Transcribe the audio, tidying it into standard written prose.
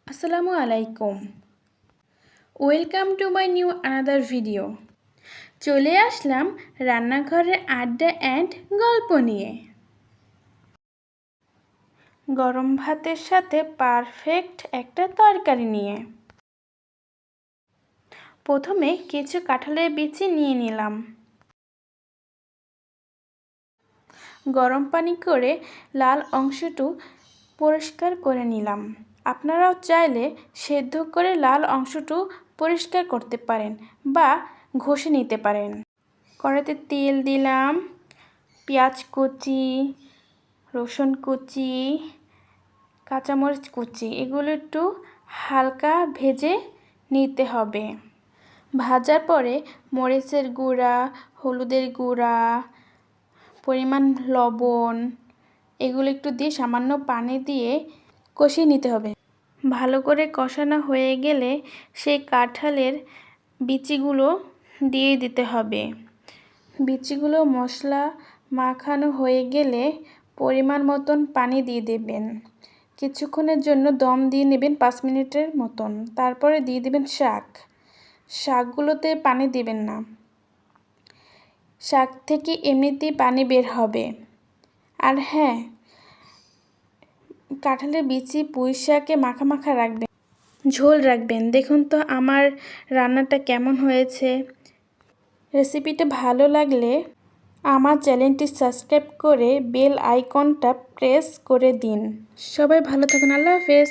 আসসালামু আলাইকুম। Welcome to my new another video. চলে আসলাম রান্নাঘরের আড্ডা অ্যান্ড গল্প নিয়ে। গরম ভাতের সাথে পারফেক্ট একটা তরকারি নিয়ে। প্রথমে কিছু কাঁঠালের বিচি নিয়ে নিলাম। গরম পানি করে লাল অংশটু পরিষ্কার করে নিলাম। আপনারাও চাইলে সেদ্ধ করে লাল অংশটু পরিষ্কার করতে পারেন বা ঘষে নিতে পারেন। কড়াইতে তেল দিলাম, পেঁয়াজ কুচি, রসুন কুচি, কাঁচামরিচ কুচি এগুলো একটু হালকা ভেজে নিতে হবে। ভাজার পরে মরিচের গুঁড়া, হলুদের গুঁড়া, পরিমাণ লবণ এগুলো একটু দিয়ে সামান্য পানি দিয়ে কষিয়ে নিতে হবে। ভালো করে কষানো হয়ে গেলে সেই কাঁঠালের বিচিগুলো দিয়ে দিতে হবে। বিচিগুলো মশলা মাখানো হয়ে গেলে পরিমাণ মতন পানি দিয়ে দেবেন। কিছুক্ষণের জন্য দম দিয়ে নেবেন 5 মিনিটের মতন। তারপরে দিয়ে দেবেন শাক। শাকগুলোতে পানি দেবেন না, শাক থেকে এমনিতেই পানি বের হবে। আর হ্যাঁ, কাঁঠালের বিচি পুঁই শাকে মাখা মাখা রাখবেন, ঝোল রাখবেন। দেখুন তো আমার রান্নাটা কেমন হয়েছে। রেসিপিটা ভালো লাগলে আমার চ্যানেলটি সাবস্ক্রাইব করে বেল আইকনটা প্রেস করে দিন। সবাই ভালো থাকুন। আল্লাহ হাফেজ।